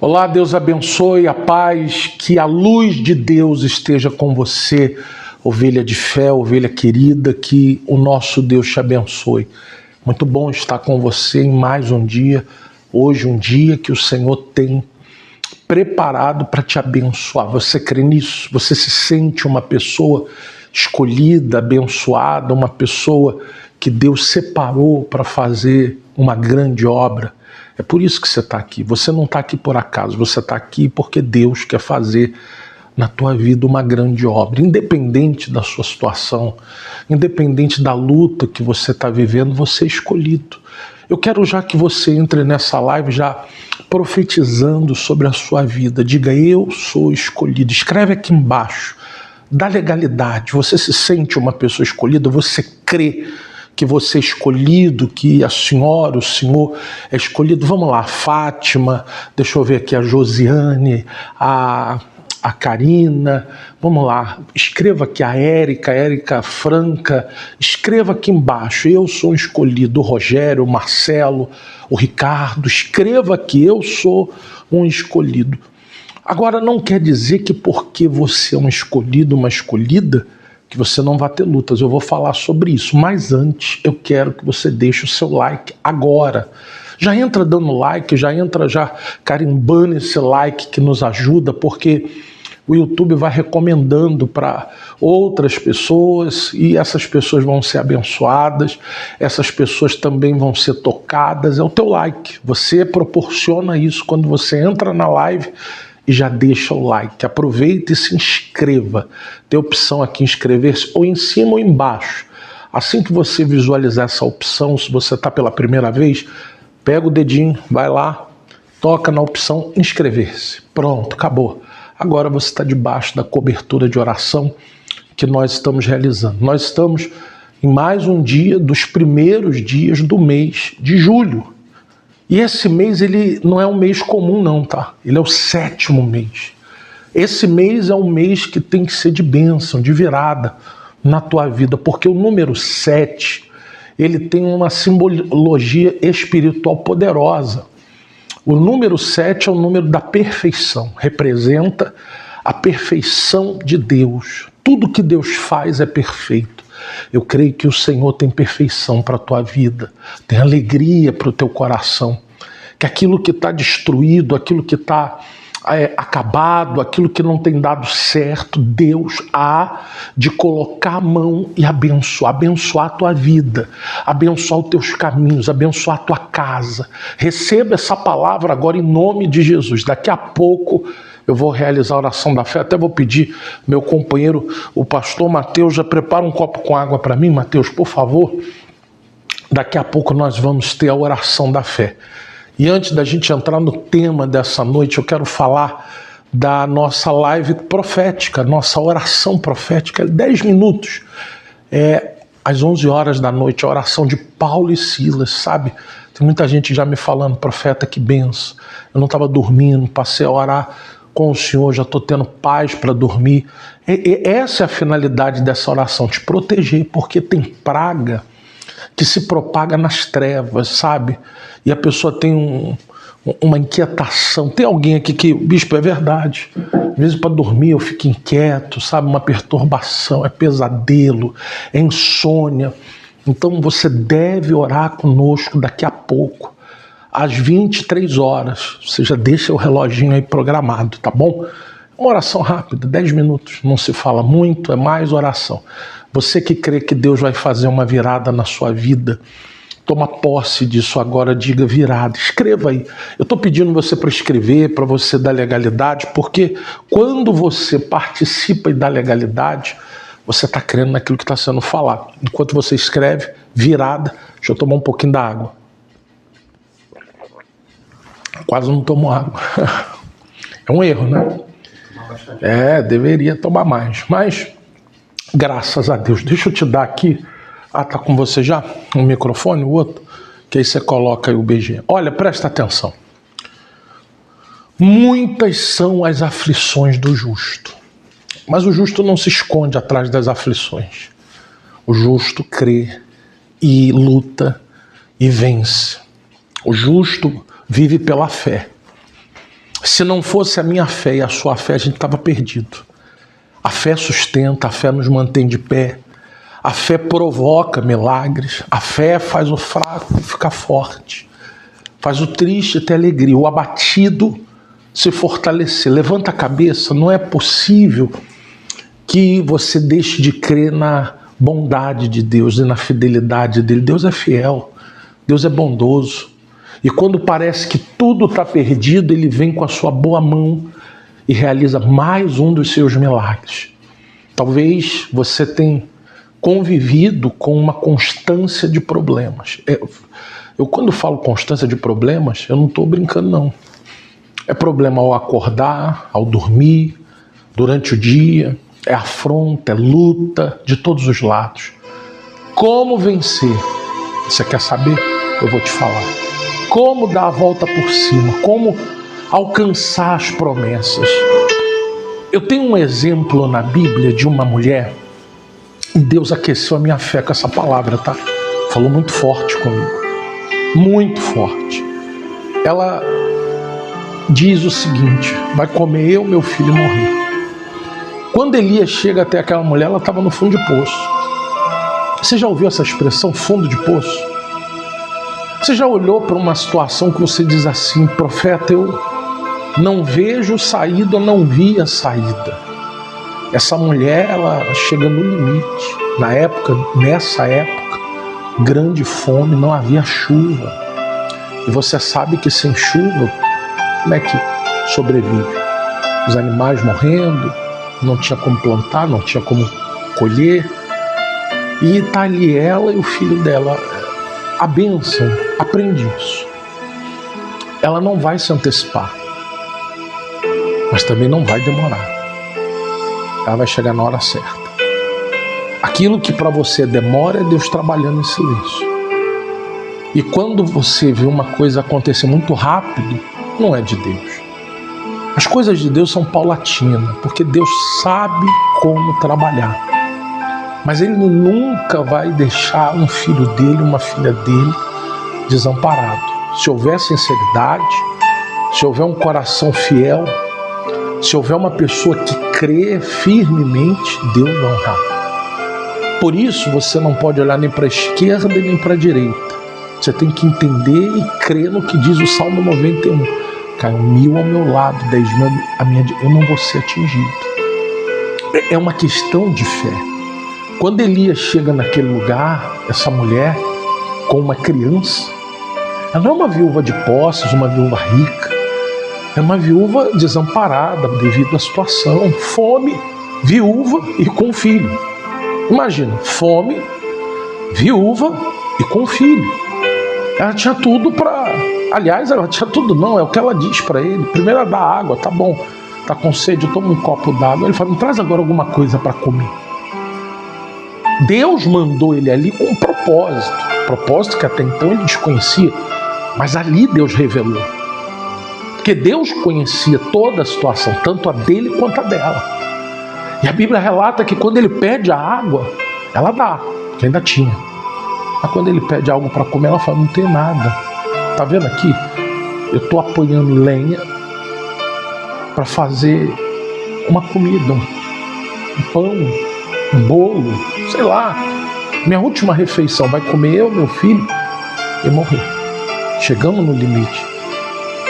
Olá, Deus abençoe, a paz, que a luz de Deus esteja com você, ovelha de fé, ovelha querida, que o nosso Deus te abençoe. Muito bom estar com você em mais um dia, hoje um dia que o Senhor tem preparado para te abençoar. Você crê nisso? Você se sente uma pessoa escolhida, abençoada, uma pessoa que Deus separou para fazer uma grande obra? É por isso que você está aqui. Você não está aqui por acaso, você está aqui porque Deus quer fazer na tua vida uma grande obra, independente da sua situação, independente da luta que você está vivendo, você é escolhido. Eu quero já que você entre nessa live já profetizando sobre a sua vida. Diga: eu sou escolhido. Escreve aqui embaixo. Dá legalidade. Você se sente uma pessoa escolhida? Você crê que você é escolhido, que a senhora, o senhor é escolhido? Vamos lá, Fátima, deixa eu ver aqui, a Josiane, a Karina, vamos lá, escreva aqui a Érica Franca, escreva aqui embaixo: eu sou um escolhido. O Rogério, o Marcelo, o Ricardo, escreva aqui: eu sou um escolhido. Agora, não quer dizer que porque você é um escolhido, uma escolhida, que você não vai ter lutas. Eu vou falar sobre isso, mas antes eu quero que você deixe o seu like agora. Já entra dando like, já entra já carimbando esse like que nos ajuda, porque o YouTube vai recomendando para outras pessoas e essas pessoas vão ser abençoadas, essas pessoas também vão ser tocadas. É o teu like, você proporciona isso quando você entra na live e já deixa o like. Aproveita e se inscreva. Tem opção aqui, inscrever-se, ou em cima ou embaixo. Assim que você visualizar essa opção, se você está pela primeira vez, pega o dedinho, vai lá, toca na opção inscrever-se. Pronto, acabou. Agora você está debaixo da cobertura de oração que nós estamos realizando. Nós estamos em mais um dia dos primeiros dias do mês de julho. E esse mês ele não é um mês comum não, tá? Ele é o 7º mês. Esse mês é um mês que tem que ser de bênção, de virada na tua vida, porque o número 7, ele tem uma simbologia espiritual poderosa. O número 7 é o número da perfeição, representa a perfeição de Deus. Tudo que Deus faz é perfeito. Eu creio que o Senhor tem perfeição para a tua vida, tem alegria para o teu coração, que aquilo que está destruído, aquilo que está acabado, aquilo que não tem dado certo, Deus há de colocar a mão e abençoar a tua vida, abençoar os teus caminhos, abençoar a tua casa. Receba essa palavra agora em nome de Jesus. Daqui a pouco eu vou realizar a oração da fé, até vou pedir meu companheiro, o pastor Mateus, já prepara um copo com água para mim, Mateus, por favor. Daqui a pouco nós vamos ter a oração da fé. E antes da gente entrar no tema dessa noite, eu quero falar da nossa live profética, nossa oração profética, 10 minutos. Às 11 horas da noite, a oração de Paulo e Silas, sabe? Tem muita gente já me falando: profeta, que benção. Eu não estava dormindo, passei a orar com o Senhor, já estou tendo paz para dormir. Essa é a finalidade dessa oração, te proteger, porque tem praga que se propaga nas trevas, sabe? E a pessoa tem uma inquietação. Tem alguém aqui que, bispo, é verdade, às vezes para dormir eu fico inquieto, sabe? Uma perturbação, é pesadelo, é insônia. Então você deve orar conosco daqui a pouco, às 23 horas. Você já deixa o reloginho aí programado, tá bom? Uma oração rápida, 10 minutos, não se fala muito, é mais oração. Você que crê que Deus vai fazer uma virada na sua vida, toma posse disso agora, diga virada, escreva aí. Eu estou pedindo você para escrever, para você dar legalidade, porque quando você participa e dá legalidade, você está crendo naquilo que está sendo falado. Enquanto você escreve, virada, deixa eu tomar um pouquinho da água. Quase não tomo água. É um erro, né? Deveria tomar mais, mas graças a Deus. Deixa eu te dar aqui. Tá com você já? Um microfone, o outro? Que aí você coloca aí o BG. Olha, presta atenção. Muitas são as aflições do justo, mas o justo não se esconde atrás das aflições. O justo crê e luta e vence. O justo vive pela fé. Se não fosse a minha fé e a sua fé, a gente estava perdido. A fé sustenta, a fé nos mantém de pé. A fé provoca milagres. A fé faz o fraco ficar forte. Faz o triste ter alegria, o abatido se fortalecer. Levanta a cabeça, não é possível que você deixe de crer na bondade de Deus e na fidelidade dele. Deus é fiel, Deus é bondoso. E quando parece que tudo está perdido, ele vem com a sua boa mão e realiza mais um dos seus milagres. Talvez você tenha convivido com uma constância de problemas. Eu quando falo constância de problemas, eu não estou brincando não. É problema ao acordar, ao dormir, durante o dia, é afronta, é luta de todos os lados. Como vencer? Você quer saber? Eu vou te falar. Como dar a volta por cima, como alcançar as promessas. Eu tenho um exemplo na Bíblia de uma mulher, e Deus aqueceu a minha fé com essa palavra, tá? Falou muito forte comigo, muito forte. Ela diz o seguinte: vai comer eu, meu filho, e morrer. Quando Elias chega até aquela mulher, ela estava no fundo de poço. Você já ouviu essa expressão, fundo de poço? Você já olhou para uma situação que você diz assim: profeta, eu não vejo saída, eu não vi a saída. Essa mulher, ela chega no limite. Nessa época, grande fome, não havia chuva. E você sabe que sem chuva, como é que sobrevive? Os animais morrendo, não tinha como plantar, não tinha como colher. E está ali ela e o filho dela. A bênção, aprende isso. Ela não vai se antecipar, mas também não vai demorar. Ela vai chegar na hora certa. Aquilo que para você demora é Deus trabalhando em silêncio. E quando você vê uma coisa acontecer muito rápido, não é de Deus. As coisas de Deus são paulatinas, porque Deus sabe como trabalhar. Mas Ele nunca vai deixar um filho dele, uma filha dele, desamparado. Se houver sinceridade, se houver um coração fiel, se houver uma pessoa que crê firmemente, Deus vai honrar. Por isso você não pode olhar nem para a esquerda e nem para a direita. Você tem que entender e crer no que diz o Salmo 91. Caiu 1000 ao meu lado, 10.000 à minha direita, eu não vou ser atingido. É uma questão de fé. Quando Elias chega naquele lugar, essa mulher com uma criança, ela não é uma viúva de posses, uma viúva rica, é uma viúva desamparada devido à situação, fome, viúva e com filho. Imagina, fome, viúva e com filho. Ela tinha tudo para... Aliás, ela tinha tudo não, é o que ela diz para ele. Primeiro ela dá água, tá bom, tá com sede, toma um copo d'água. Ele fala, me traz agora alguma coisa para comer. Deus mandou ele ali com um propósito que até então ele desconhecia, mas ali Deus revelou. Porque Deus conhecia toda a situação, tanto a dele quanto a dela. E a Bíblia relata que quando ele pede a água, ela dá, porque ainda tinha. Mas quando ele pede algo para comer, ela fala, não tem nada. Tá vendo aqui? Eu estou apanhando lenha para fazer uma comida, um pão, um bolo, sei lá. Minha última refeição, vai comer eu, meu filho, e morrer. Chegamos no limite.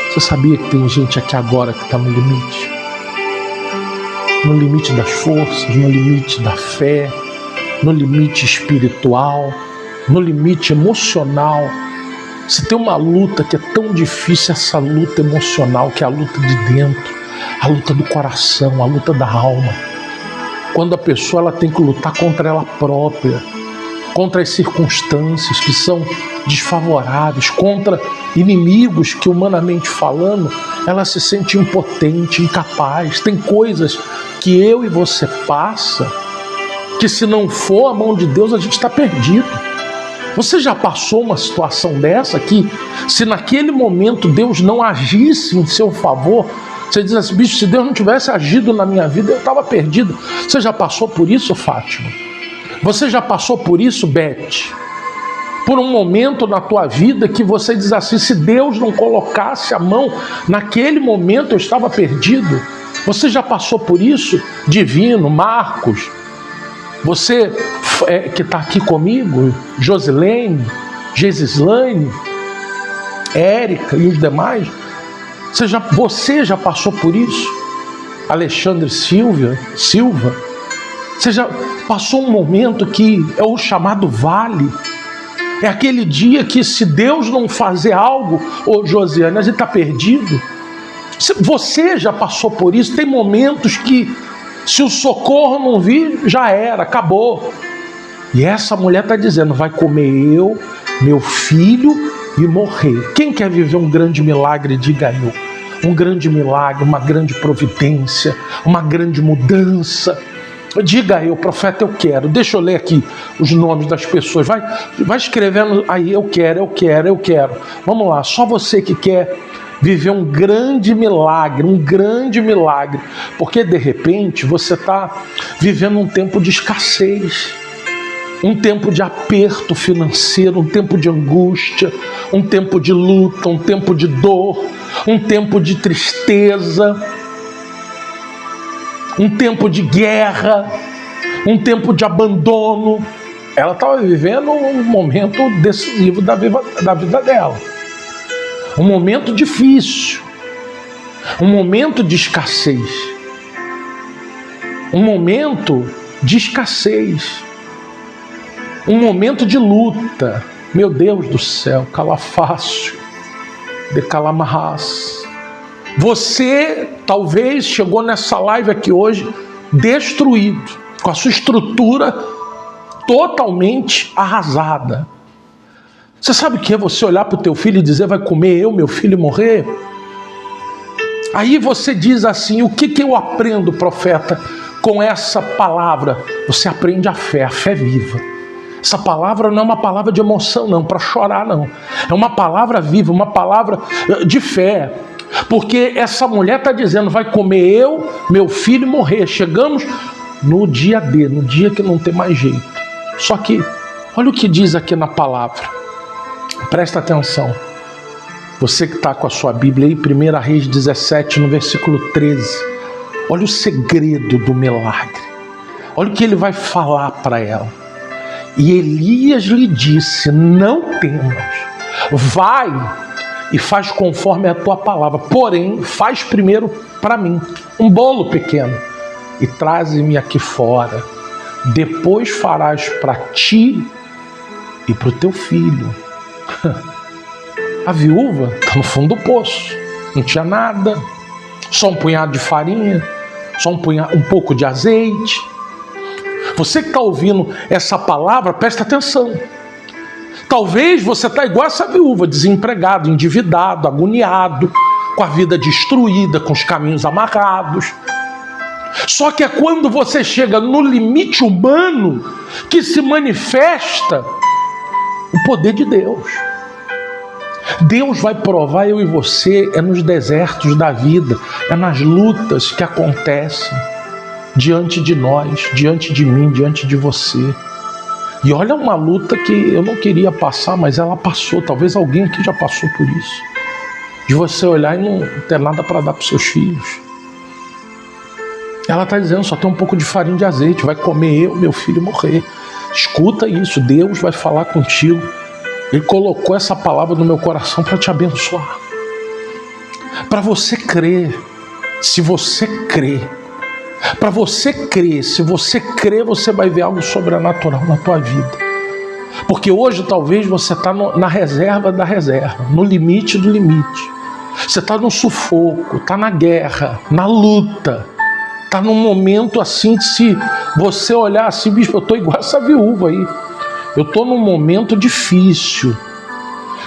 Você sabia que tem gente aqui agora que está no limite? No limite das forças, no limite da fé, no limite espiritual, no limite emocional. Se tem uma luta que é tão difícil, essa luta emocional, que é a luta de dentro, a luta do coração, a luta da alma. Quando a pessoa ela tem que lutar contra ela própria, contra as circunstâncias que são desfavoráveis, contra inimigos que, humanamente falando, ela se sente impotente, incapaz. Tem coisas que eu e você passa que, se não for a mão de Deus, a gente está perdido. Você já passou uma situação dessa que, se naquele momento Deus não agisse em seu favor, você diz assim, bicho, se Deus não tivesse agido na minha vida, eu estava perdido. Você já passou por isso, Fátima? Você já passou por isso, Beth? por um momento na tua vida que você diz assim: se Deus não colocasse a mão, naquele momento eu estava perdido. Você já passou por isso? Divino, Marcos, você que está aqui comigo, Josilene, Gesislane, Érica e os demais, você já passou por isso? Alexandre Silva, você já passou um momento que é o chamado vale? É aquele dia que, se Deus não fazer algo, ô Josiane, a gente está perdido. Você já passou por isso? Tem momentos que, se o socorro não vir, já era, acabou. E essa mulher está dizendo: vai comer eu, meu filho e morrer. Quem quer viver um grande milagre, diga eu. Um grande milagre, uma grande providência, uma grande mudança. Diga eu, profeta, eu quero. Deixa eu ler aqui os nomes das pessoas. Vai escrevendo aí: eu quero. Vamos lá, só você que quer viver um grande milagre, porque de repente você está vivendo um tempo de escassez, um tempo de aperto financeiro, um tempo de angústia, um tempo de luta, um tempo de dor, um tempo de tristeza, um tempo de guerra, um tempo de abandono. Ela estava vivendo um momento decisivo da vida dela, um momento difícil, um momento de escassez, um momento de luta. Meu Deus do céu, calafácio, de calamarras. Você talvez chegou nessa live aqui hoje destruído, com a sua estrutura totalmente arrasada. Você sabe o que é você olhar para o teu filho e dizer: vai comer eu, meu filho, e morrer? Aí você diz assim: o que eu aprendo, profeta, com essa palavra? Você aprende a fé viva. Essa palavra não é uma palavra de emoção, não, para chorar, não. É uma palavra viva, uma palavra de fé. Porque essa mulher está dizendo: vai comer eu, meu filho, e morrer. Chegamos no dia D, no dia que não tem mais jeito. Só que, olha o que diz aqui na palavra. Presta atenção. Você que está com a sua Bíblia aí, 1 Reis 17, no versículo 13. Olha o segredo do milagre. Olha o que ele vai falar para ela. E Elias lhe disse: não temas, vai e faz conforme a tua palavra. Porém, faz primeiro para mim um bolo pequeno e traze-me aqui fora. Depois farás para ti e para o teu filho. A viúva está no fundo do poço, não tinha nada, só um punhado de farinha, só um pouco de azeite. Você que está ouvindo essa palavra, presta atenção. Talvez você está igual essa viúva, desempregado, endividado, agoniado, com a vida destruída, com os caminhos amarrados. Só que é quando você chega no limite humano que se manifesta o poder de Deus. Deus vai provar eu e você nos desertos da vida, nas lutas que acontecem diante de nós, diante de mim, diante de você. E olha, uma luta que eu não queria passar, mas ela passou. Talvez alguém aqui já passou por isso. De você olhar e não ter nada para dar para os seus filhos. Ela está dizendo: só tem um pouco de farinha de azeite, vai comer eu, meu filho, morrer. Escuta isso, Deus vai falar contigo. Ele colocou essa palavra no meu coração para te abençoar. Para você crer. Se você crer. Para você crer. Se você crer, você vai ver algo sobrenatural na tua vida. Porque hoje talvez você está na reserva da reserva. No limite do limite. Você está no sufoco. Está na guerra. Na luta. Está num momento assim que, se você olhar assim: bispo, eu estou igual essa viúva aí. Eu estou num momento difícil.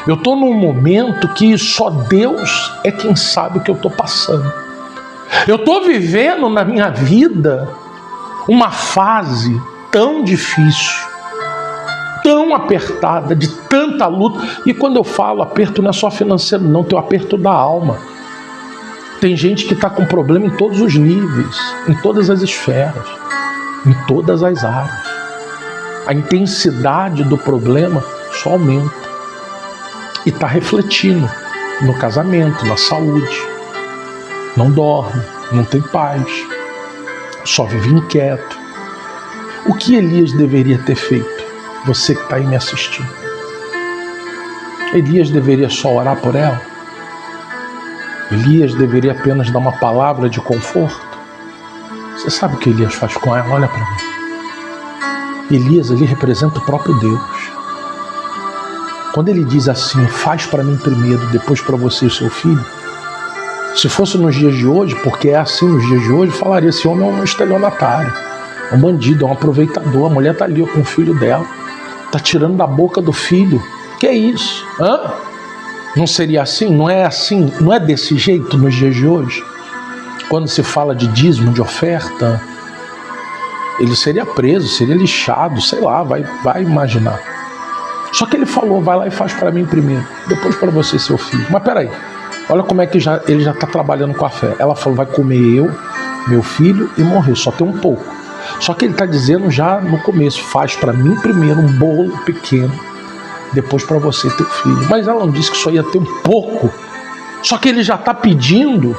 Eu estou num momento que só Deus é quem sabe o que eu estou passando. Eu estou vivendo na minha vida uma fase tão difícil, tão apertada, de tanta luta. E quando eu falo aperto, não é só financeiro, não. Tem o aperto da alma. Tem gente que está com problema em todos os níveis, em todas as esferas, em todas as áreas. A intensidade do problema só aumenta. E está refletindo no casamento, na saúde. Não dorme, não tem paz, só vive inquieto. O que Elias deveria ter feito? Você que está aí me assistindo. Elias deveria só orar por ela? Elias deveria apenas dar uma palavra de conforto? Você sabe o que Elias faz com ela? Olha para mim. Elias ali representa o próprio Deus. Quando ele diz assim, faz para mim primeiro, depois para você e seu filho, se fosse nos dias de hoje, porque é assim nos dias de hoje, falaria, esse homem é um estelionatário, é um bandido, é um aproveitador, a mulher está ali com o filho dela, está tirando da boca do filho. Que é isso? Hã? Não seria assim? Não é assim? Não é desse jeito nos dias de hoje? Quando se fala de dízimo, de oferta, ele seria preso, seria lixado, sei lá, vai imaginar. Só que ele falou, vai lá e faz para mim primeiro, depois para você e seu filho. Mas peraí, olha como é que ele já está trabalhando com a fé. Ela falou, vai comer eu, meu filho e morrer, só tem um pouco. Só que ele está dizendo já no começo, faz para mim primeiro um bolo pequeno, depois para você e teu filho. Mas ela não disse que só ia ter um pouco. Só que ele já está pedindo,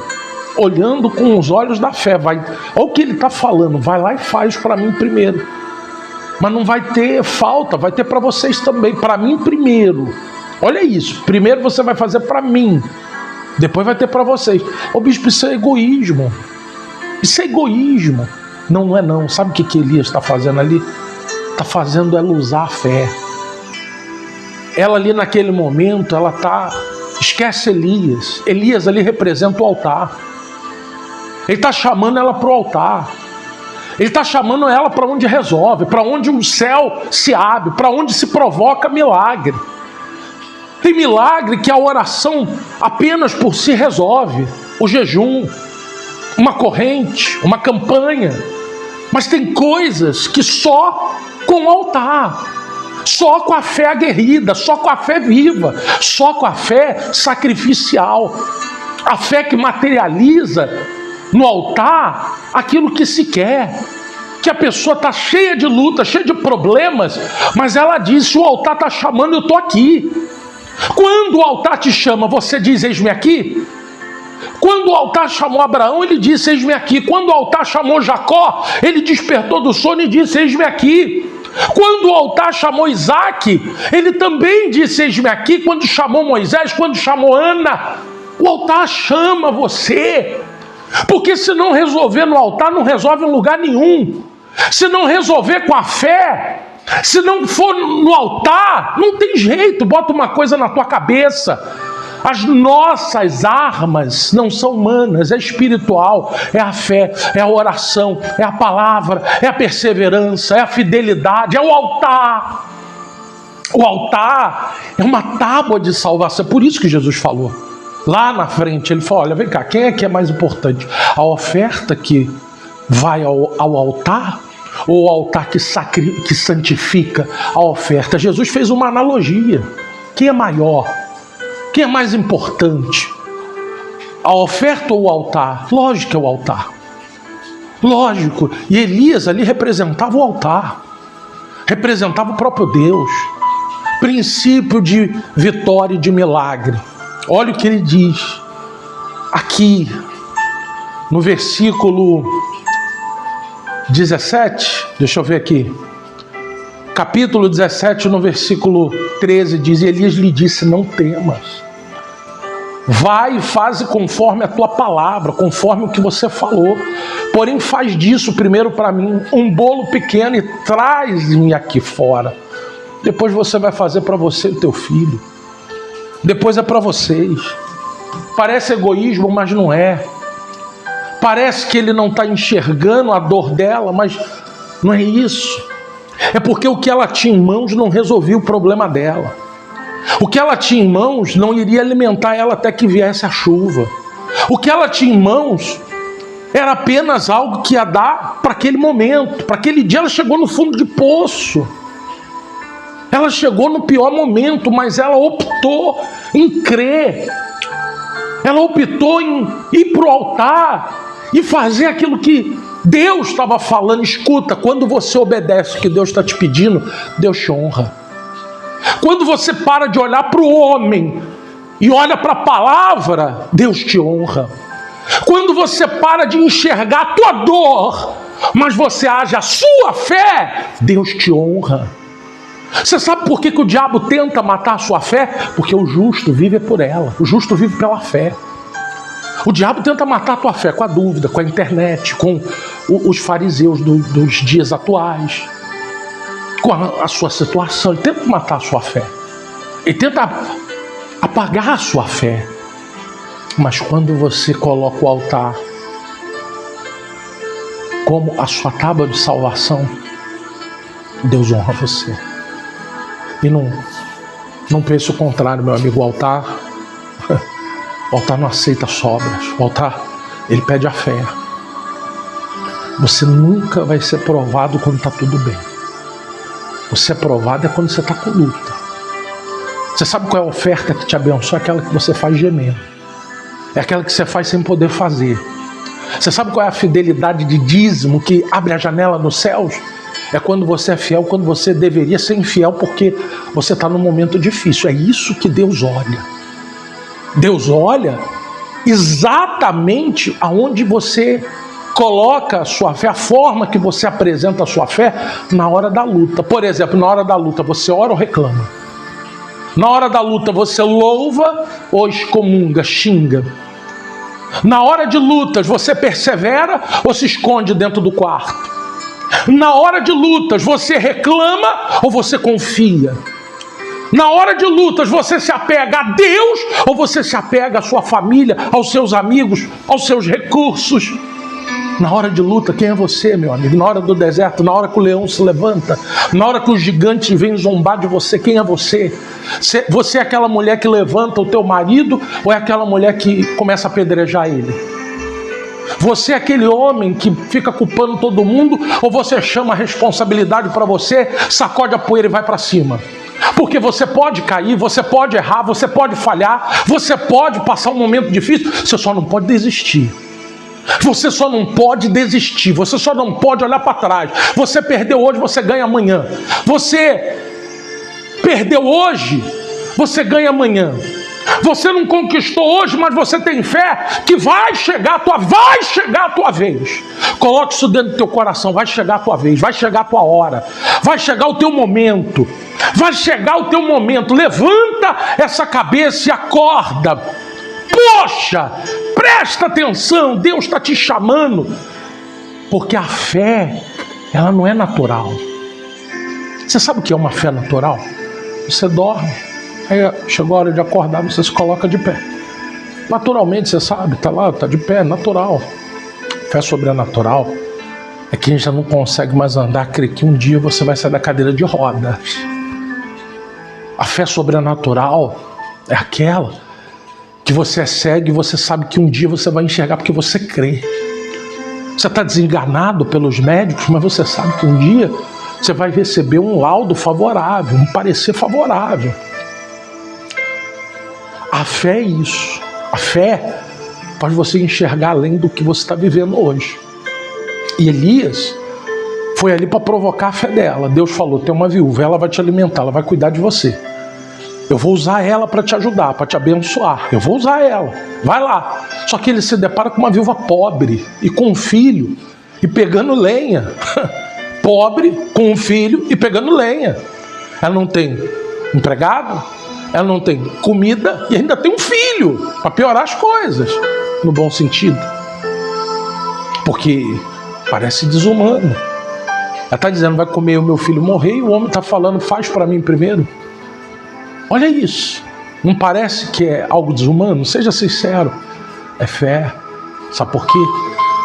olhando com os olhos da fé. Olha o que ele está falando, vai lá e faz para mim primeiro. Mas não vai ter falta, vai ter para vocês também, para mim primeiro. Olha isso, primeiro você vai fazer para mim, depois vai ter para vocês. Ô bispo, isso é egoísmo. Isso é egoísmo. Não é não. Sabe o que Elias está fazendo ali? Está fazendo ela usar a fé. Ela ali naquele momento, ela está... Esquece Elias. Elias ali representa o altar. Ele está chamando ela para o altar. Ele está chamando ela para onde resolve, para onde o céu se abre, para onde se provoca milagre. Tem milagre que a oração apenas por si resolve. O jejum, uma corrente, uma campanha. Mas tem coisas que só com o altar, só com a fé aguerrida, só com a fé viva, só com a fé sacrificial. A fé que materializa no altar aquilo que se quer. Que a pessoa está cheia de luta, cheia de problemas, mas ela diz, se o altar está chamando, eu estou aqui. Quando o altar te chama, você diz, eis-me aqui? Quando o altar chamou Abraão, ele disse, eis-me aqui. Quando o altar chamou Jacó, ele despertou do sono e disse, eis-me aqui. Quando o altar chamou Isaac, ele também disse, eis-me aqui. Quando chamou Moisés, quando chamou Ana, o altar chama você. Porque se não resolver no altar, não resolve em lugar nenhum. Se não resolver com a fé, se não for no altar, não tem jeito. Bota uma coisa na tua cabeça. As nossas armas não são humanas, é espiritual, é a fé, é a oração, é a palavra, é a perseverança, é a fidelidade, é o altar. O altar é uma tábua de salvação. É por isso que Jesus falou. Lá na frente, ele falou, olha, vem cá, quem é que é mais importante? A oferta que vai ao altar ou o altar que santifica a oferta? Jesus fez uma analogia. Quem é maior? Quem é mais importante? A oferta ou o altar? Lógico que é o altar. Lógico. E Elias ali representava o altar. Representava o próprio Deus. Princípio de vitória e de milagre. Olha o que ele diz aqui no versículo 17. Deixa eu ver aqui. Capítulo 17, no versículo 13, diz, Elias lhe disse, não temas. Vai e faze conforme a tua palavra, conforme o que você falou. Porém, faz disso primeiro para mim um bolo pequeno e traz-me aqui fora. Depois você vai fazer para você e o teu filho. Depois é para vocês. Parece egoísmo, mas não é. Parece que ele não está enxergando a dor dela, mas não é isso. É porque o que ela tinha em mãos não resolvia o problema dela. O que ela tinha em mãos não iria alimentar ela até que viesse a chuva. O que ela tinha em mãos era apenas algo que ia dar para aquele momento. Para aquele dia ela chegou no fundo de poço. Ela chegou no pior momento, mas ela optou em crer. Ela optou em ir para o altar e fazer aquilo que Deus estava falando. Escuta, quando você obedece o que Deus está te pedindo, Deus te honra. Quando você para de olhar para o homem e olha para a palavra, Deus te honra. Quando você para de enxergar a tua dor, mas você age a sua fé, Deus te honra. Você sabe por que o diabo tenta matar a sua fé? Porque o justo vive por ela. O justo vive pela fé. O diabo tenta matar a tua fé com a dúvida, com a internet, com os fariseus dos dias atuais, com a sua situação. Ele tenta matar a sua fé. Ele tenta apagar a sua fé. Mas quando você coloca o altar como a sua tábua de salvação, Deus honra você. E não pense o contrário, meu amigo. O altar não aceita sobras. O altar, ele pede a fé. Você nunca vai ser provado quando está tudo bem. Você é provado é quando você está com luta. Você sabe qual é a oferta que te abençoa? É aquela que você faz gemendo. É aquela que você faz sem poder fazer. Você sabe qual é a fidelidade de dízimo que abre a janela nos céus? É quando você é fiel, quando você deveria ser infiel, porque você está num momento difícil. É isso que Deus olha. Deus olha exatamente aonde você coloca a sua fé, a forma que você apresenta a sua fé na hora da luta. Por exemplo, na hora da luta você ora ou reclama? Na hora da luta você louva ou excomunga, xinga? Na hora de lutas você persevera ou se esconde dentro do quarto? Na hora de lutas você reclama ou você confia? Na hora de lutas você se apega a Deus ou você se apega à sua família, aos seus amigos, aos seus recursos? Na hora de luta, quem é você, meu amigo? Na hora do deserto, na hora que o leão se levanta, na hora que os gigantes vêm zombar de você, quem é você? Você é aquela mulher que levanta o teu marido ou é aquela mulher que começa a apedrejar ele? Você é aquele homem que fica culpando todo mundo ou você chama a responsabilidade para você, sacode a poeira e vai para cima? Porque você pode cair, você pode errar, você pode falhar, você pode passar um momento difícil, você só não pode desistir. Você só não pode desistir, você só não pode olhar para trás. Você perdeu hoje, você ganha amanhã. Você perdeu hoje, você ganha amanhã. Você não conquistou hoje, mas você tem fé que vai chegar a tua vez. Coloque isso dentro do teu coração, vai chegar a tua vez, vai chegar a tua hora, vai chegar o teu momento, vai chegar o teu momento. Levanta essa cabeça e acorda. Poxa, presta atenção, Deus está te chamando, porque a fé, ela não é natural. Você sabe o que é uma fé natural? Você dorme, aí chegou a hora de acordar, você se coloca de pé. Naturalmente, você sabe, está lá, está de pé, natural. Fé sobrenatural é quem já não consegue mais andar, crê que um dia você vai sair da cadeira de rodas. A fé sobrenatural é aquela que você é cego e você sabe que um dia você vai enxergar porque você crê. Você está desenganado pelos médicos, mas você sabe que um dia você vai receber um laudo favorável, um parecer favorável. A fé é isso. A fé faz você enxergar além do que você está vivendo hoje. E Elias foi ali para provocar a fé dela. Deus falou, tem uma viúva, ela vai te alimentar, ela vai cuidar de você. Eu vou usar ela para te ajudar, para te abençoar. Eu vou usar ela. Vai lá. Só que ele se depara com uma viúva pobre e com um filho e pegando lenha. Pobre, com um filho e pegando lenha. Ela não tem empregado, ela não tem comida e ainda tem um filho, para piorar as coisas, no bom sentido. Porque parece desumano. Ela está dizendo, vai comer o meu filho morrer, e o homem está falando, faz para mim primeiro. Olha isso, não parece que é algo desumano? Seja sincero, é fé. Sabe por quê?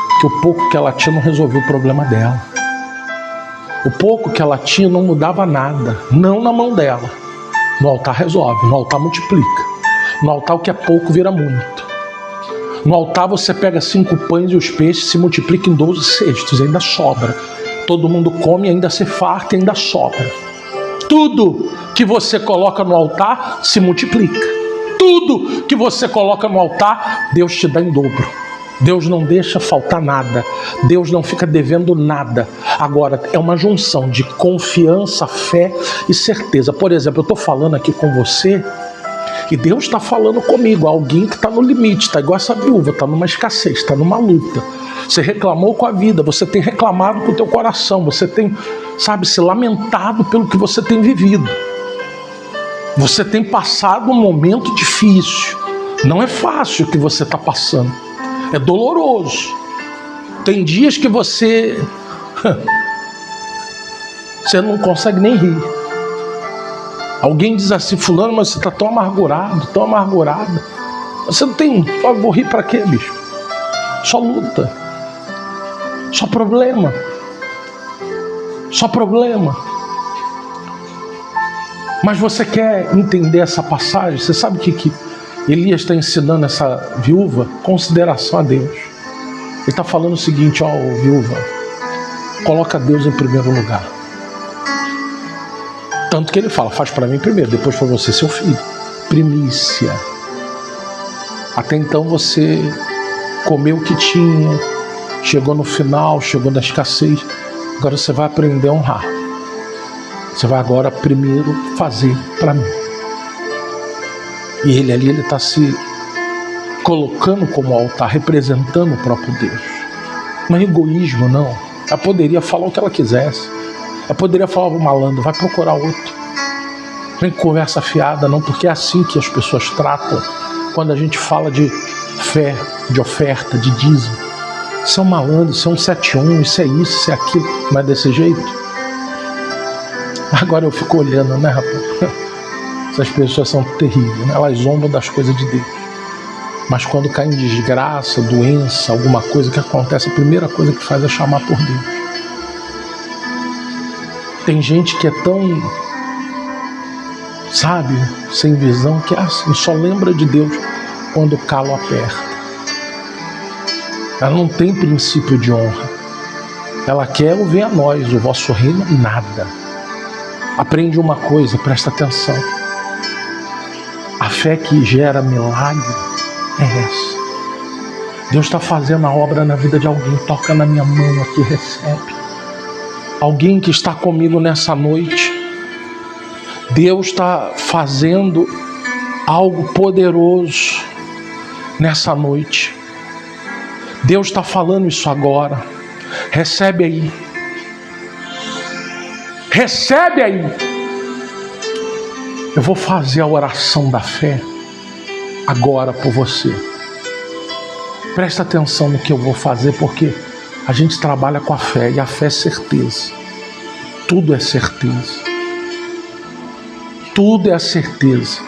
Porque o pouco que ela tinha não resolveu o problema dela. O pouco que ela tinha não mudava nada, não na mão dela. No altar resolve, no altar multiplica. No altar o que é pouco vira muito. No altar você pega 5 pães e os peixes se multiplica em 12 cestos, ainda sobra. Todo mundo come, ainda se farta e ainda sobra. Tudo que você coloca no altar se multiplica. Tudo que você coloca no altar, Deus te dá em dobro. Deus não deixa faltar nada. Deus não fica devendo nada. Agora, é uma junção de confiança, fé e certeza. Por exemplo, eu estou falando aqui com você e Deus está falando comigo. Alguém que está no limite, está igual essa viúva, está numa escassez, está numa luta. Você reclamou com a vida, você tem reclamado com o teu coração, você tem, se lamentado pelo que você tem vivido. Você tem passado um momento difícil. Não é fácil o que você está passando. É doloroso. Tem dias que você não consegue nem rir. Alguém diz assim, fulano, mas você está tão amargurado, tão amargurada. Você não tem... Vou rir para quê, bicho? Só luta. Só problema. Só problema. Mas você quer entender essa passagem? Você sabe o que Elias está ensinando essa viúva? Consideração a Deus. Ele está falando o seguinte, viúva, coloca Deus em primeiro lugar. Tanto que ele fala, faz para mim primeiro, depois para você, seu filho. Primícia. Até então você comeu o que tinha, chegou no final, chegou na escassez. Agora você vai aprender a honrar. Você vai agora primeiro fazer para mim. E ele ali, ele está se colocando como altar, representando o próprio Deus. Não é egoísmo, não. Ela poderia falar o que ela quisesse. Ela poderia falar, malandro, vai procurar outro. Não é conversa fiada, não, porque é assim que as pessoas tratam quando a gente fala de fé, de oferta, de dízimo. Isso é um malandro, isso é um 71, isso é isso, isso é aquilo. Não é desse jeito? Agora eu fico olhando, né, rapaz? Essas pessoas são terríveis, né? Elas zombam das coisas de Deus. Mas quando cai em desgraça, doença, alguma coisa que acontece, a primeira coisa que faz é chamar por Deus. Tem gente que é tão, sem visão, que é assim, só lembra de Deus quando o calo aperta. Ela não tem princípio de honra. Ela quer o venha a nós, o vosso reino, nada. Aprende uma coisa, presta atenção. A fé que gera milagre é essa. Deus está fazendo a obra na vida de alguém. Toca na minha mão aqui, recebe. Alguém que está comigo nessa noite. Deus está fazendo algo poderoso nessa noite. Deus está falando isso agora. Recebe aí. Recebe aí. Eu vou fazer a oração da fé agora por você. Presta atenção no que eu vou fazer, porque a gente trabalha com a fé, e a fé é certeza. Tudo é certeza. Tudo é a certeza.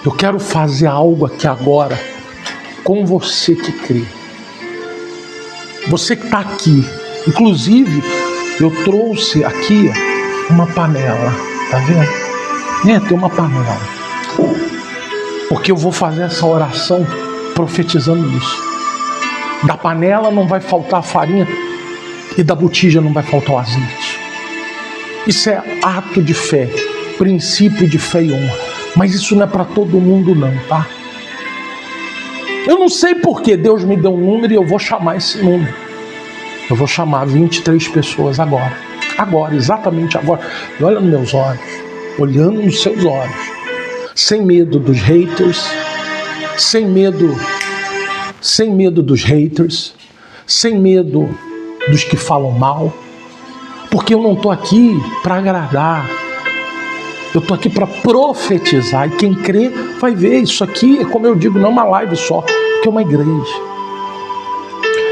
Eu quero fazer algo aqui agora com você que crê. Você que está aqui. Inclusive, eu trouxe aqui uma panela. Tá vendo? Tem uma panela. Porque eu vou fazer essa oração profetizando isso. Da panela não vai faltar a farinha e da botija não vai faltar o azeite. Isso é ato de fé, princípio de fé e honra. Mas isso não é para todo mundo não, tá? Eu não sei por que Deus me deu um número e eu vou chamar esse número. Eu vou chamar 23 pessoas agora. Agora, exatamente agora. E olha nos meus olhos. Olhando nos seus olhos, sem medo dos haters, sem medo dos haters, sem medo dos que falam mal, porque eu não estou aqui para agradar, eu estou aqui para profetizar, e quem crê vai ver. Isso aqui, como eu digo, não é uma live só, porque é uma igreja.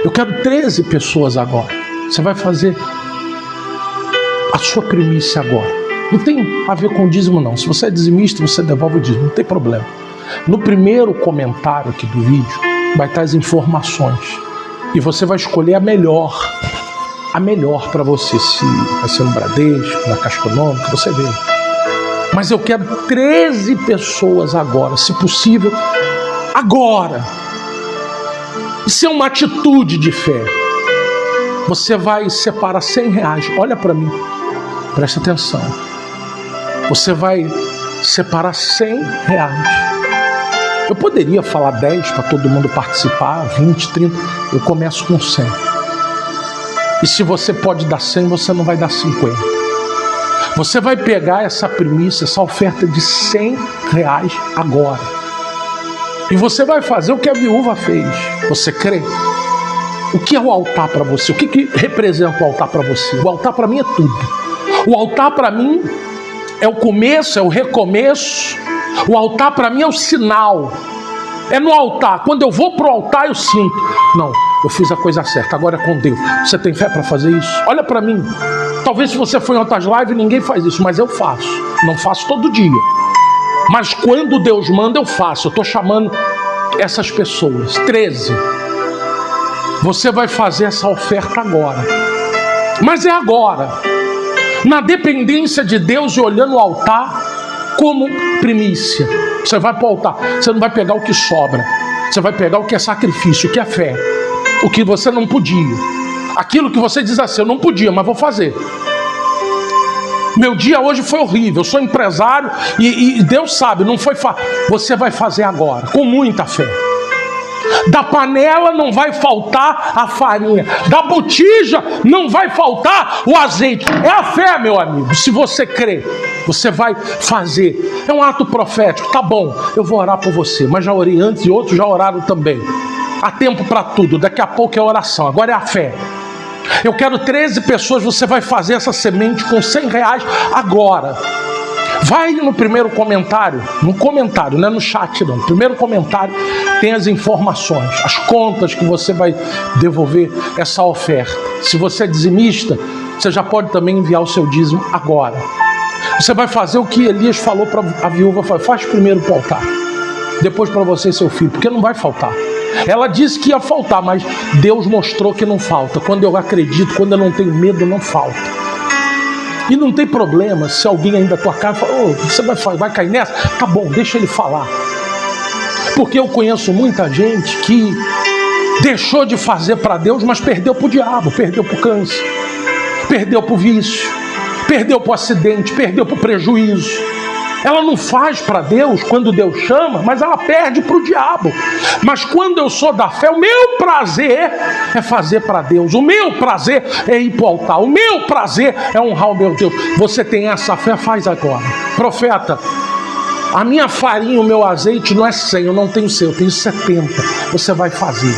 Eu quero 13 pessoas agora. Você vai fazer a sua primícia agora. Não tem a ver com dízimo não. Se você é dizimista, você devolve o dízimo, não tem problema. No primeiro comentário aqui do vídeo vai estar as informações. E você vai escolher a melhor para você. Se vai ser no Bradesco, na Caixa Econômica, você vê. Mas eu quero 13 pessoas agora, se possível, agora. Isso é uma atitude de fé. Você vai separar R$100. Olha para mim. Presta atenção. Você vai separar R$100. Eu poderia falar 10 para todo mundo participar, 20, 30. Eu começo com 100. E se você pode dar 100, você não vai dar 50. Você vai pegar essa primícia, essa oferta de R$100 agora. E você vai fazer o que a viúva fez. Você crê? O que é o altar para você? O que representa o altar para você? O altar para mim é tudo. O altar para mim é o começo, é o recomeço. O altar para mim é o sinal. É no altar. Quando eu vou para o altar eu sinto. Não, eu fiz a coisa certa, agora é com Deus. Você tem fé para fazer isso? Olha para mim. Talvez se você for em outras lives ninguém faz isso, mas eu faço. Não faço todo dia. Mas quando Deus manda eu faço. Eu estou chamando essas pessoas. 13. Você vai fazer essa oferta agora. Mas é agora. Na dependência de Deus e olhando o altar como primícia. Você vai para o altar. Você não vai pegar o que sobra. Você vai pegar o que é sacrifício, o que é fé. O que você não podia. Aquilo que você diz assim, eu não podia, mas vou fazer. Meu dia hoje foi horrível. Eu sou empresário e Deus sabe, não foi fácil. Você vai fazer agora, com muita fé. Da panela não vai faltar a farinha. Da botija não vai faltar o azeite. É a fé, meu amigo. Se você crê, você vai fazer. É um ato profético. Tá bom, eu vou orar por você. Mas já orei antes e outros já oraram também. Há tempo para tudo. Daqui a pouco é oração. Agora é a fé. Eu quero 13 pessoas. Você vai fazer essa semente com R$100 agora. Vai no primeiro comentário, não é no chat não, no primeiro comentário tem as informações, as contas que você vai devolver essa oferta. Se você é dizimista, você já pode também enviar o seu dízimo agora. Você vai fazer o que Elias falou para a viúva, faz primeiro para o altar, depois para você e seu filho, porque não vai faltar. Ela disse que ia faltar, mas Deus mostrou que não falta. Quando eu acredito, quando eu não tenho medo, não falta. E não tem problema se alguém aí da tua casa fala, você vai cair nessa? Tá bom, deixa ele falar. Porque eu conheço muita gente que deixou de fazer para Deus, mas perdeu para o diabo, perdeu para o câncer, perdeu para o vício, perdeu para o acidente, perdeu para o prejuízo. Ela não faz para Deus quando Deus chama, mas ela perde para o diabo. Mas quando eu sou da fé, o meu prazer é fazer para Deus. O meu prazer é ir para o altar. O meu prazer é honrar o meu Deus. Você tem essa fé? Faz agora. Profeta, a minha farinha, o meu azeite não é 100, eu não tenho 100, eu tenho 70. Você vai fazer.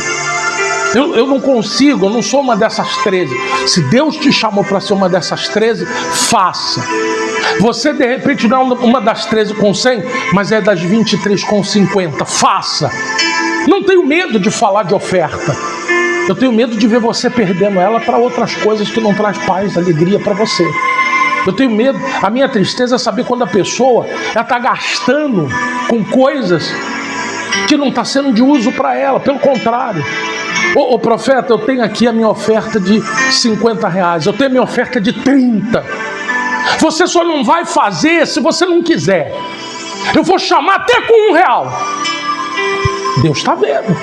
Eu não consigo, eu não sou uma dessas 13. Se Deus te chamou para ser uma dessas 13, faça. Você de repente não é uma das 13 com 100, mas é das 23 com 50. Faça. Não tenho medo de falar de oferta. Eu tenho medo de ver você perdendo ela para outras coisas que não traz paz, alegria para você. Eu tenho medo, a minha tristeza é saber quando a pessoa está gastando com coisas que não está sendo de uso para ela, pelo contrário. Ô profeta, eu tenho aqui a minha oferta de R$50, eu tenho a minha oferta de 30. Você só não vai fazer se você não quiser. Eu vou chamar até com R$1. Deus está vendo.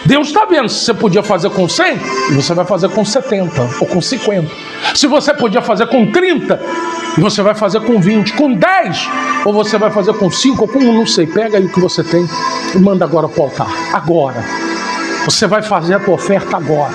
Deus está vendo. Se você podia fazer com 100, você vai fazer com 70 ou com 50. Se você podia fazer com 30, você vai fazer com 20, com 10, ou você vai fazer com 5 ou com 1, não sei. Pega aí o que você tem e manda agora para o altar. Agora. Você vai fazer a tua oferta agora.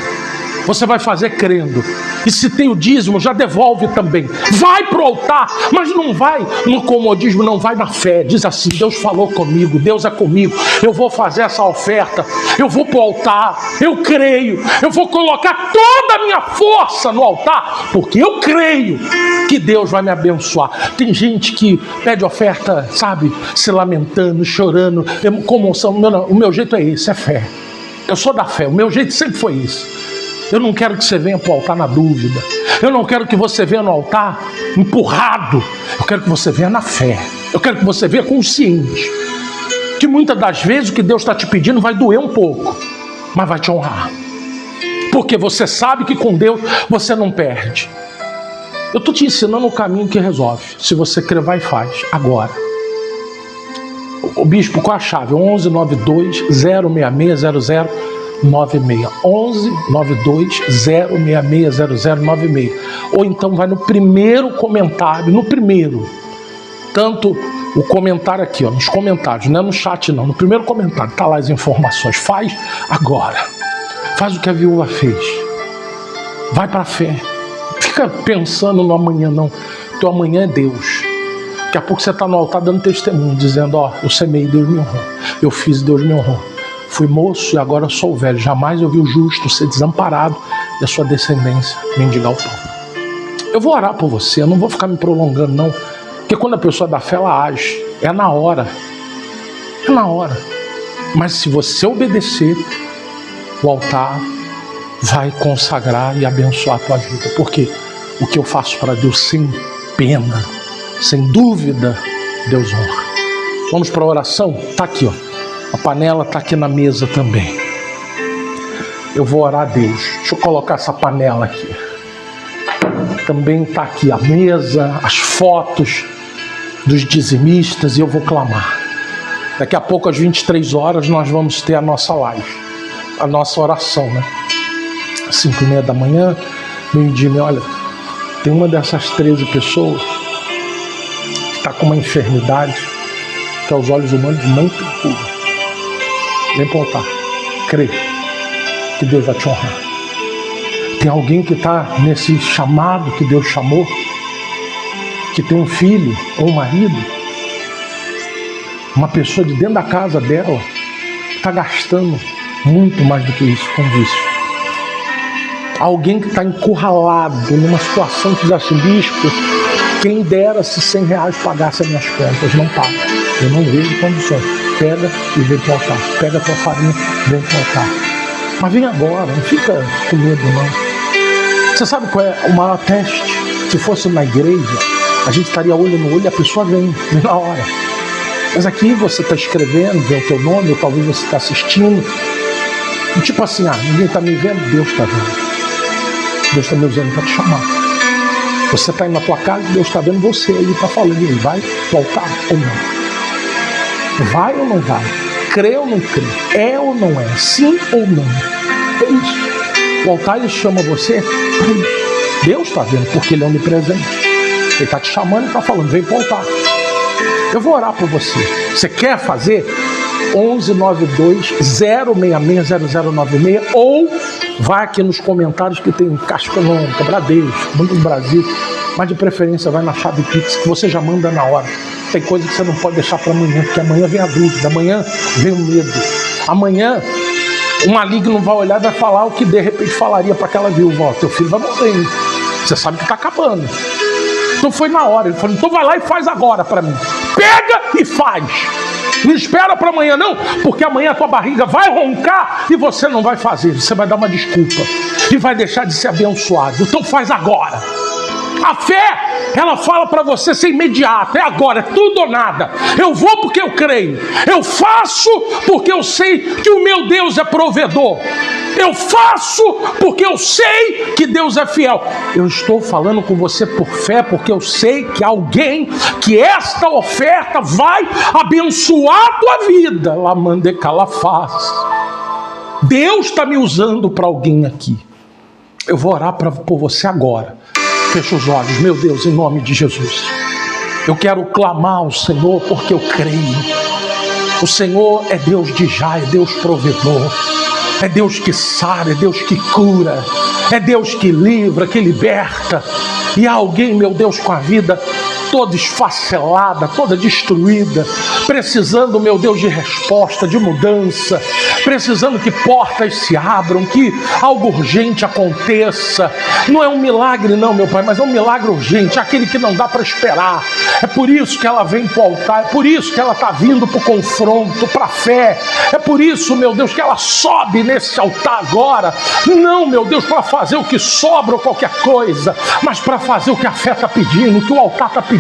Você vai fazer crendo. E se tem o dízimo, já devolve também. Vai para o altar, mas não vai no comodismo, não vai na fé. Diz assim, Deus falou comigo, Deus é comigo. Eu vou fazer essa oferta, eu vou para o altar, eu creio. Eu vou colocar toda a minha força no altar, porque eu creio que Deus vai me abençoar. Tem gente que pede oferta, sabe, se lamentando, chorando, comoção. O meu jeito é esse, é fé. Eu sou da fé, o meu jeito sempre foi isso. Eu não quero que você venha para o altar na dúvida. Eu não quero que você venha no altar empurrado. Eu quero que você venha na fé. Eu quero que você venha consciente que muitas das vezes o que Deus está te pedindo vai doer um pouco, mas vai te honrar. Porque você sabe que com Deus você não perde. Eu estou te ensinando o caminho que resolve. Se você crer, vai e faz. Agora. O bispo, qual a chave? 11 92 066 0096. 11 92 066 0096. Ou então vai no primeiro comentário, no primeiro. Tanto o comentário aqui, ó, nos comentários, não é no chat não, no primeiro comentário, tá lá as informações. Faz agora. Faz o que a viúva fez. Vai para a fé. Fica pensando no amanhã não. Teu amanhã é Deus. Daqui a pouco você está no altar dando testemunho, dizendo, ó, eu semei, Deus me honrou. Eu fiz, Deus me honrou. Fui moço e agora sou velho. Jamais eu vi o justo ser desamparado e a sua descendência mendigar o pão. Eu vou orar por você, eu não vou ficar me prolongando não. Porque quando a pessoa dá fé, ela age. É na hora. É na hora. Mas se você obedecer, o altar vai consagrar e abençoar a tua vida. Porque o que eu faço para Deus sem pena, sem dúvida, Deus honra. Vamos para a oração? Está aqui, ó. A panela está aqui na mesa também. Eu vou orar a Deus. Deixa eu colocar essa panela aqui. Também está aqui a mesa, as fotos dos dizimistas e eu vou clamar. Daqui a pouco, às 23 horas, nós vamos ter a nossa live. A nossa oração, né? 5h30 da manhã, meio-dia, olha, tem uma dessas 13 pessoas que está com uma enfermidade que aos olhos humanos não tem cura. Vem para o altar. Crê que Deus vai te honrar. Tem alguém que está nesse chamado que Deus chamou, que tem um filho ou um marido, uma pessoa de dentro da casa dela, está gastando muito mais do que isso com vício. Alguém que está encurralado numa situação que diz assim, bispo, quem dera se R$100 pagasse as minhas contas, não paga. Eu não vejo condições. Pega e vem para o altar. Pega a tua farinha, vem para o altar. Mas vem agora, não fica com medo não. Você sabe qual é o maior teste? Se fosse na igreja, a gente estaria olho no olho e a pessoa vem na hora. Mas aqui você está escrevendo, vê o teu nome, ou talvez você está assistindo. E tipo assim, ninguém está me vendo, Deus está vendo. Deus está me usando para te chamar. Você está indo na tua casa, Deus está vendo você. Ele está falando, ele vai voltar ou não? Vai ou não vai? Crê ou não crê? É ou não é? Sim ou não? É isso. O altar, ele chama você para isso. Deus está vendo, porque ele é onipresente. Ele está te chamando e está falando, vem para o altar. Eu vou orar por você. Você quer fazer? 1192-066-0096 ou vai aqui nos comentários que tem Caixa Econômica, Bradesco, Banco do Brasil, mas de preferência vai na chave Pix que você já manda na hora. Tem coisa que você não pode deixar para amanhã, porque amanhã vem a dúvida, amanhã vem o medo. Amanhã o maligno vai olhar e vai falar o que de repente falaria para aquela viúva, ó, teu filho vai morrer, hein? Você sabe que está acabando. Então foi na hora, ele falou, então vai lá e faz agora para mim. Pega e faz. Não espera para amanhã não, porque amanhã a tua barriga vai roncar e você não vai fazer. Você vai dar uma desculpa e vai deixar de ser abençoado. Então faz agora. A fé, ela fala para você ser imediato, é agora, é tudo ou nada. Eu vou porque eu creio. Eu faço porque eu sei que o meu Deus é provedor. Eu faço porque eu sei que Deus é fiel. Eu estou falando com você por fé, porque eu sei que alguém, que esta oferta vai abençoar a tua vida. Lamande calafaz. Deus está me usando para alguém aqui. Eu vou orar por você agora. Fecha os olhos, meu Deus, em nome de Jesus. Eu quero clamar ao Senhor porque eu creio. O Senhor é Deus de já, é Deus provedor. É Deus que sara, é Deus que cura. É Deus que livra, que liberta. E há alguém, meu Deus, com a vida toda esfacelada, toda destruída, precisando, meu Deus, de resposta, de mudança, precisando que portas se abram, que algo urgente aconteça. Não é um milagre não, meu Pai, mas é um milagre urgente, aquele que não dá para esperar. É por isso que ela vem para o altar, é por isso que ela está vindo para o confronto, para a fé. É por isso, meu Deus, que ela sobe nesse altar agora, não, meu Deus, para fazer o que sobra ou qualquer coisa, mas para fazer o que a fé está pedindo, o que o altar está pedindo,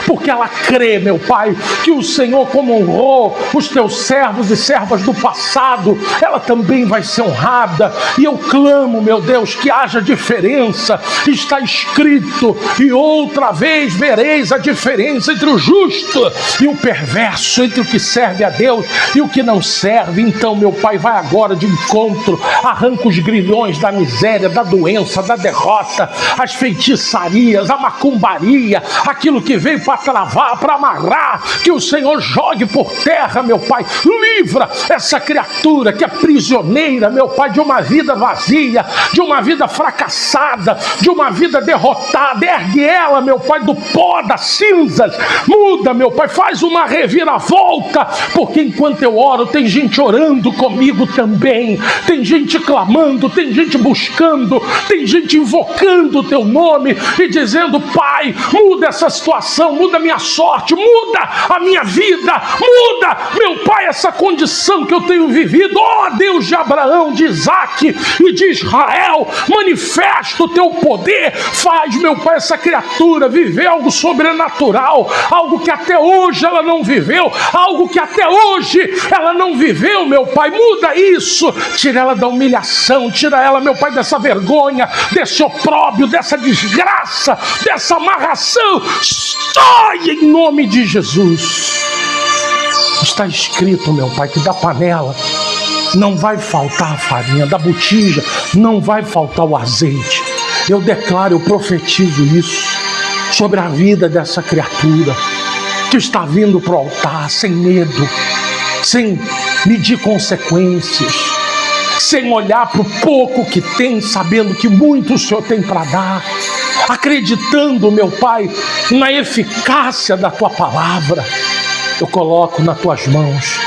porque ela crê, meu Pai, que o Senhor, como honrou os teus servos e servas do passado, ela também vai ser honrada. E eu clamo, meu Deus, que haja diferença. Está escrito, e outra vez vereis a diferença entre o justo e o perverso, entre o que serve a Deus e o que não serve. Então, meu Pai, vai agora de encontro, arranca os grilhões da miséria, da doença, da derrota, as feitiçarias, a macumbaria, aquilo que veio para travar, para amarrar, que o Senhor jogue por terra, meu Pai. Livra essa criatura que é prisioneira, meu Pai, de uma vida vazia, de uma vida fracassada, de uma vida derrotada. Ergue ela, meu Pai, do pó das cinzas. Muda, meu Pai, faz uma reviravolta, porque enquanto eu oro, tem gente orando comigo também, tem gente clamando, tem gente buscando, tem gente invocando o teu nome e dizendo: Pai, muda essa situação, muda a minha sorte, muda a minha vida, muda, meu Pai, essa condição que eu tenho vivido. Ó Deus de Abraão, de Isaac e de Israel, manifesta o teu poder, faz, meu Pai, essa criatura viver algo sobrenatural, algo que até hoje ela não viveu, algo que até hoje ela não viveu, meu Pai. Muda isso, tira ela da humilhação, tira ela, meu Pai, dessa vergonha, desse opróbrio, dessa desgraça, dessa amarração. Sai em nome de Jesus. Está escrito, meu Pai, que da panela não vai faltar a farinha, da botija não vai faltar o azeite. Eu declaro, eu profetizo isso sobre a vida dessa criatura que está vindo para o altar sem medo, sem medir consequências, sem olhar para o pouco que tem, sabendo que muito o Senhor tem para dar, acreditando, meu Pai, na eficácia da Tua palavra. Eu coloco nas Tuas mãos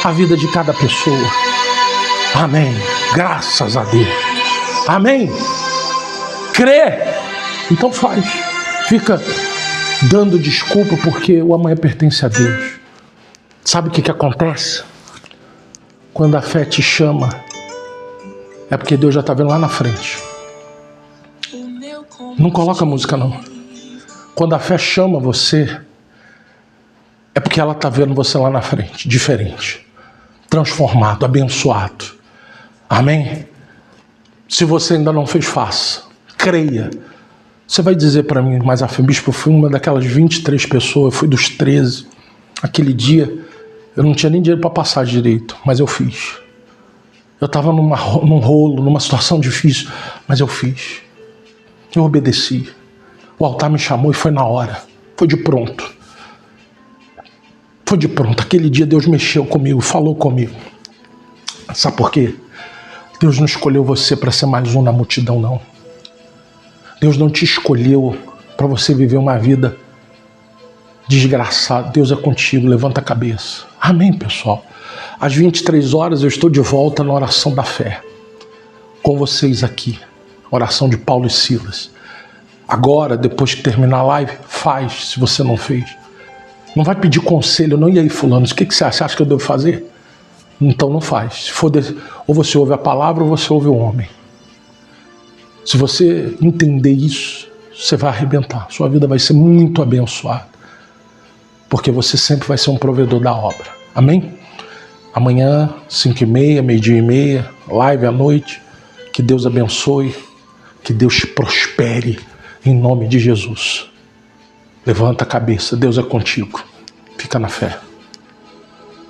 a vida de cada pessoa. Amém. Graças a Deus. Amém. Crê. Então faz. Fica dando desculpa porque o amanhã pertence a Deus. Sabe o que acontece? Quando a fé te chama, é porque Deus já está vendo lá na frente. Não coloca música não. Quando a fé chama você, é porque ela está vendo você lá na frente, diferente, transformado, abençoado. Amém? Se você ainda não fez, faça. Creia. Você vai dizer para mim, mas a fé, bispo, eu fui uma daquelas 23 pessoas, eu fui dos 13. Aquele dia, eu não tinha nem dinheiro para passar direito, mas eu fiz. Eu estava num rolo, numa situação difícil, mas eu fiz. Eu obedeci. O altar me chamou e foi na hora. Foi de pronto. Foi de pronto. Aquele dia Deus mexeu comigo, falou comigo. Sabe por quê? Deus não escolheu você para ser mais um na multidão, não. Deus não te escolheu para você viver uma vida desgraçada. Deus é contigo, levanta a cabeça. Amém, pessoal? Às 23 horas eu estou de volta na oração da fé. Com vocês aqui. Oração de Paulo e Silas. Agora, depois que terminar a live, faz, se você não fez. Não vai pedir conselho, não. E aí, fulano, o que você acha? Você acha que eu devo fazer? Então não faz. Se for ou você ouve a palavra ou você ouve o homem. Se você entender isso, você vai arrebentar. Sua vida vai ser muito abençoada. Porque você sempre vai ser um provedor da obra. Amém? Amanhã, 5h30, 12h30, live à noite. Que Deus abençoe. Que Deus te prospere. Em nome de Jesus. Levanta a cabeça. Deus é contigo. Fica na fé.